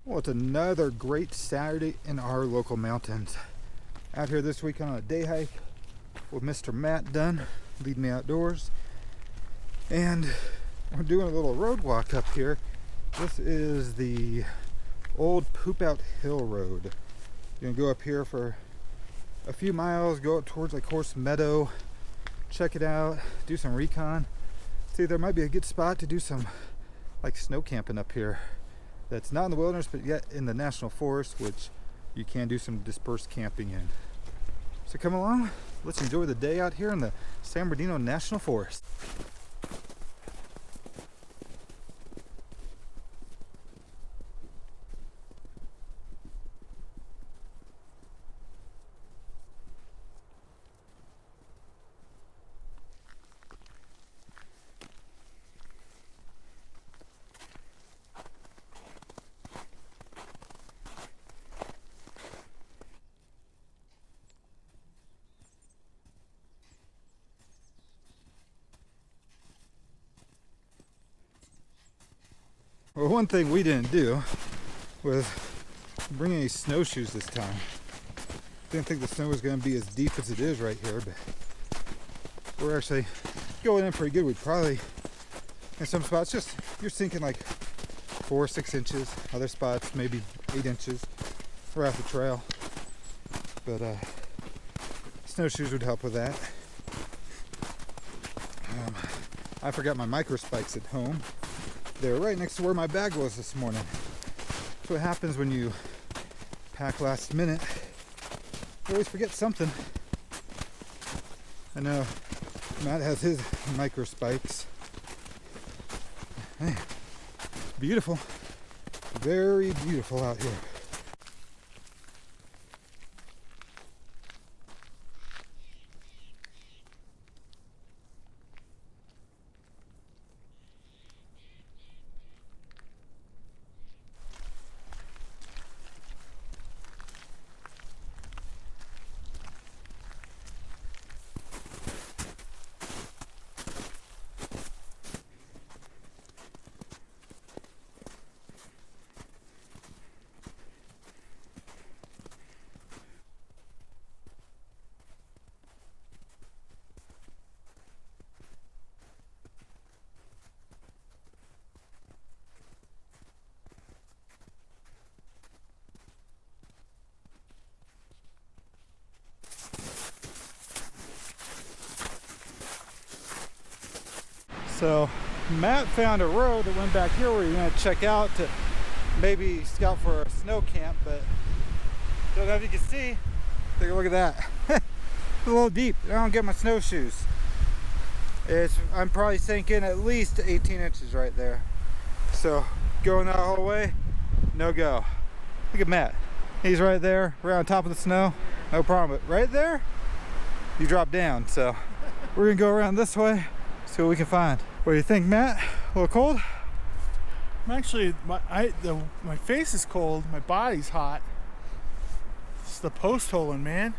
Well, it's another great Saturday in our local mountains. Out here this week on a day hike with Mr. Matt Dunn, leading me outdoors. And we're doing a little road walk up here. This is the old Poop Out Hill Road. You're gonna go up here for a few miles, go up towards like Horse Meadow, check it out, do some recon. See, there might be a good spot to do some like snow camping up here. That's not in the wilderness, but yet in the national forest, which you can do some dispersed camping in. So come along, let's enjoy the day out here in the San Bernardino National Forest. Well, one thing we didn't do was bring any snowshoes this time. Didn't think the snow was going to be as deep as it is right here, but we're actually going in pretty good. We'd probably, in some spots, just you're sinking like 4 or 6 inches. Other spots, maybe 8 inches throughout the trail. But snowshoes would help with that. I forgot my micro spikes at home. They're right next to where my bag was this morning. That's what happens when you pack last minute. You always forget something. I know Matt has his micro spikes. Hey, beautiful. Very beautiful out here. So Matt found a road that went back here where you're going to check out to maybe scout for a snow camp, but don't know if you can see. Take a look at that. It's a little deep. I don't get my snowshoes. I'm probably sinking at least 18 inches right there. So going that whole way, no go. Look at Matt. He's right there, right on top of the snow. No problem. But right there, you drop down. So we're going to go around this way. See what we can find. What do you think, Matt? A little cold? I'm actually, my face is cold, my body's hot. It's the post holing, man.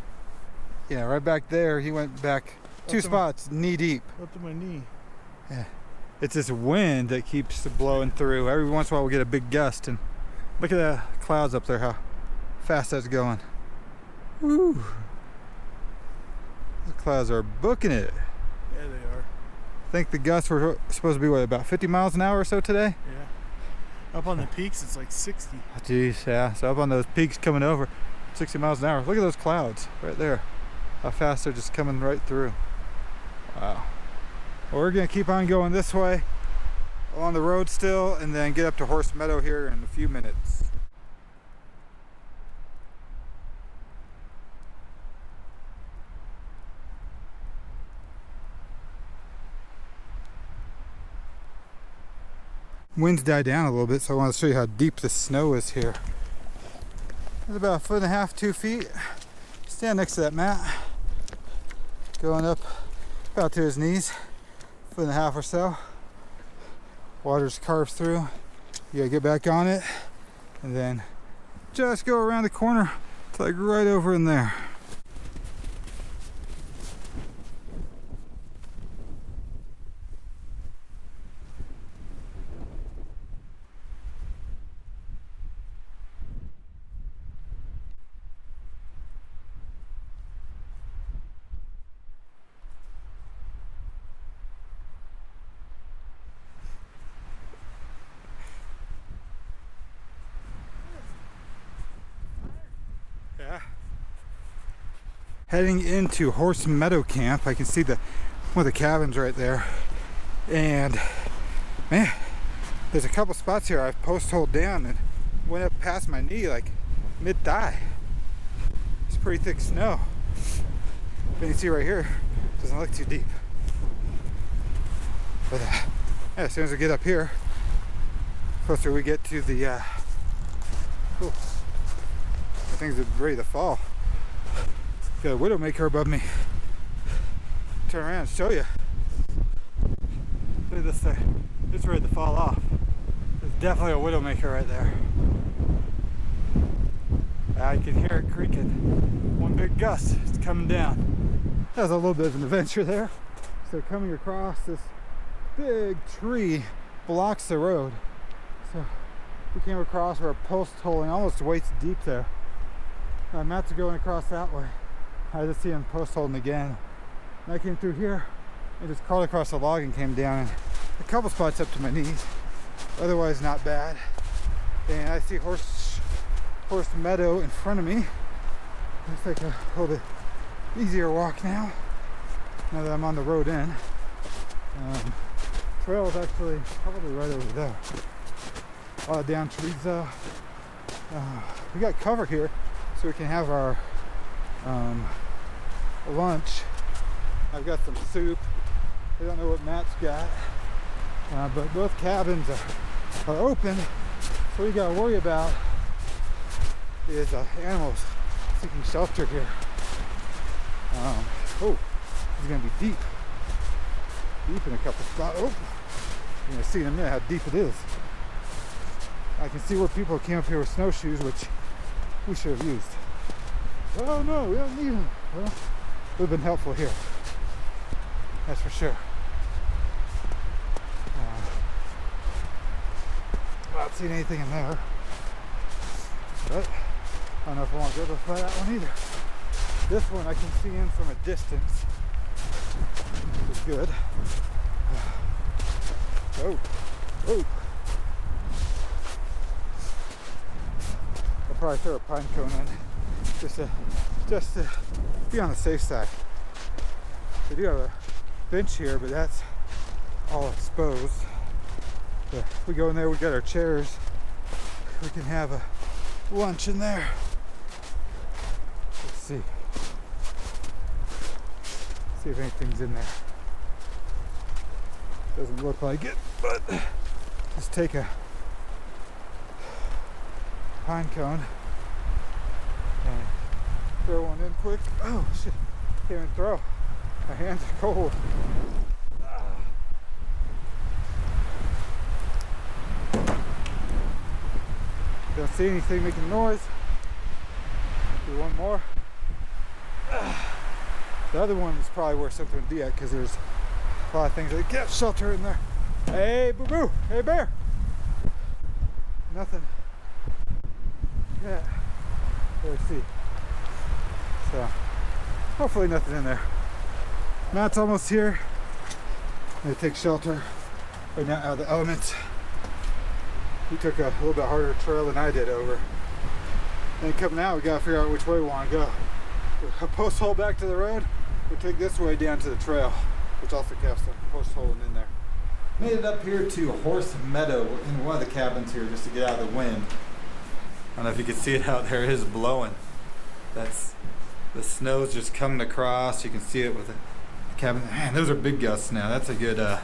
Yeah, right back there. He went back 2 spots, knee deep. Up to my knee. Yeah. It's this wind that keeps blowing through. Every once in a while we get a big gust, and look at the clouds up there, how fast that's going. Woo! The clouds are booking it. Yeah, they are. I think the gusts were supposed to be, what, about 50 miles an hour or so today? Yeah. Up on the peaks, it's like 60. Jeez, yeah. So up on those peaks coming over, 60 miles an hour. Look at those clouds right there. How fast they're just coming right through. Wow. Well, we're going to keep on going this way along the road still, and then get up to Horse Meadow here in a few minutes. Wind's died down a little bit, so I want to show you how deep the snow is here. It's about 1.5 feet, 2 feet. Stand next to that mat. Going up about to his knees, 1.5 feet or so. Water's carved through. You gotta get back on it, and then just go around the corner. It's like right over in there. heading into Horse Meadow Camp. I can see one of the cabins right there. And man, there's a couple spots here I've post-holed down and went up past my knee, like mid-thigh. It's pretty thick snow. But you see right here, doesn't look too deep. But yeah, as soon as we get up here, closer we get to the things are ready to fall. Got a widowmaker above me. Turn around and show you. Look at this thing. It's ready to fall off. There's definitely a widowmaker right there. I can hear it creaking. One big gust is coming down. That was a little bit of an adventure there. So coming across this big tree blocks the road. So we came across where a post holing almost waist deep there. Matt's going across that way. I just see him post holding again. And I came through here and just crawled across the log and came down, and a couple spots up to my knees. Otherwise not bad. And I see Horse Meadow in front of me. Looks like a little bit easier walk now that I'm on the road in. Trail is actually probably right over there. A lot of down trees though. We got cover here so we can have our lunch. I've got some soup. I don't know what Matt's got, but both cabins are open. So what you gotta worry about is animals seeking shelter here. Oh, it's gonna be deep in a couple spots. Oh, you're gonna see in a minute how deep it is. I can see where people came up here with snowshoes, which we should have used. Oh no, we don't need them. Well, it would have been helpful here. That's for sure. Not seeing anything in there. But I don't know if I want to go by that one either. This one I can see in from a distance, which is good. Oh. I'll probably throw a pine cone in just to be on the safe side. We do have a bench here, but that's all exposed. But if we go in there, we got our chairs. We can have a lunch in there. Let's see. See if anything's in there. Doesn't look like it, but let's take a pine cone and throw one in quick. Oh shit, can't even throw. My hands are cold. Don't see anything making noise. Do one more. The other one is probably where something would be at, because there's a lot of things that get shelter in there. Hey, boo boo. Hey, bear. Nothing. Yeah. Let's see. So, hopefully nothing in there. Matt's almost here. I'm gonna take shelter right now out of the elements. He took a little bit harder trail than I did over. And coming out, we gotta figure out which way we want to go. A post hole back to the road. We take this way down to the trail, which also kept some post holing in there. Made it up here to Horse Meadow in one of the cabins here just to get out of the wind. I don't know if you can see it out there. It is blowing. That's the snow's just coming across. You can see it with the cabin. Man, those are big gusts now. That's a good, I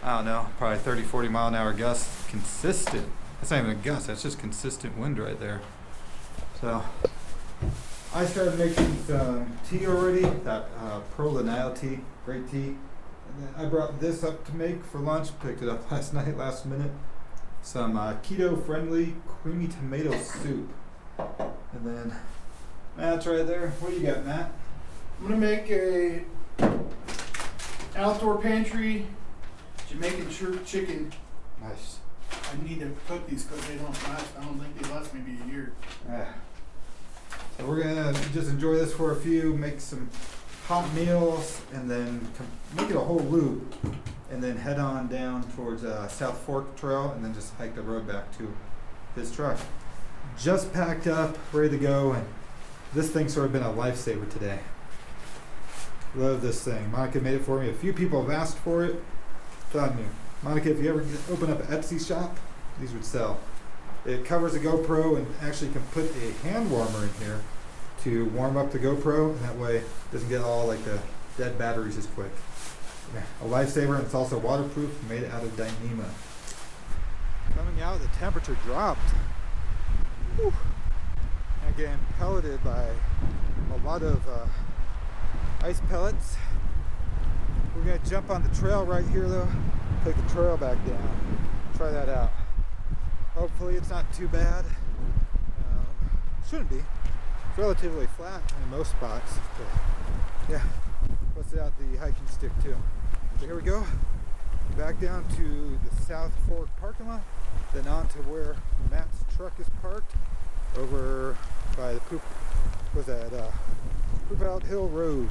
don't know, probably 30, 40 mile an hour gusts. Consistent. That's not even a gust. That's just consistent wind right there. So I started making some tea already. That Pearl Nile tea, great tea. And then I brought this up to make for lunch. Picked it up last minute. Some keto-friendly creamy tomato soup. And then Matt's right there. What do you got, Matt? I'm gonna make a outdoor pantry Jamaican chicken. Nice. I need to cook these because they don't last. I don't think they last maybe a year. Yeah. So we're gonna just enjoy this for a few, make some hot meals, and then make it a whole loop, and then head on down towards South Fork Trail, and then just hike the road back to his truck. Just packed up, ready to go, and This thing's sort of been a lifesaver today. Love this thing. Monica made it for me. A few people have asked for it. Telling you, Monica, if you ever open up an Etsy shop, these would sell. It covers a GoPro and actually can put a hand warmer in here to warm up the GoPro, and that way it doesn't get all like the dead batteries as quick. Yeah, a lifesaver, and it's also waterproof, made out of Dyneema. Coming out, the temperature dropped. Whew. And getting pelleted by a lot of ice pellets. We're gonna jump on the trail right here though, take the trail back down, try that out. Hopefully it's not too bad. Shouldn't be. It's relatively flat in most spots, but yeah, busted out the hiking stick too. So here we go, back down to the South Fork parking lot, then on to where Matt's truck is parked, over by the Poop Out Hill Road.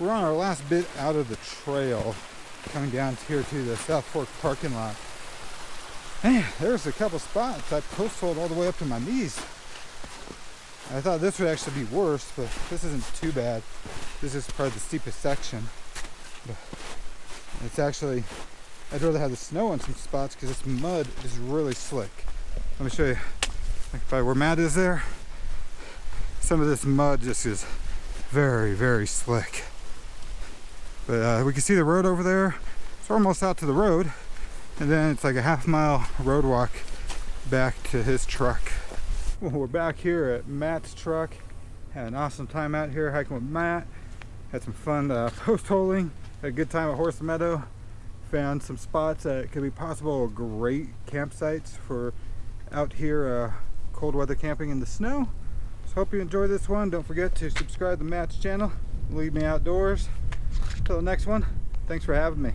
We're on our last bit out of the trail, coming down here to the South Fork parking lot. Man, there's a couple spots I post holed all the way up to my knees. I thought this would actually be worse, but this isn't too bad. This is probably the steepest section. But it's actually, I'd rather have the snow on some spots because this mud is really slick. Let me show you, like by where Matt is there, some of this mud just is very, very slick. But we can see the road over there. It's almost out to the road. And then it's like a half-mile road walk back to his truck. Well, we're back here at Matt's truck. Had an awesome time out here hiking with Matt. Had some fun post-holing. Had a good time at Horse Meadow. Found some spots that could be possible great campsites for out here cold weather camping in the snow. So hope you enjoyed this one. Don't forget to subscribe to Matt's channel. Lead Me Outdoors. Until the next one, thanks for having me.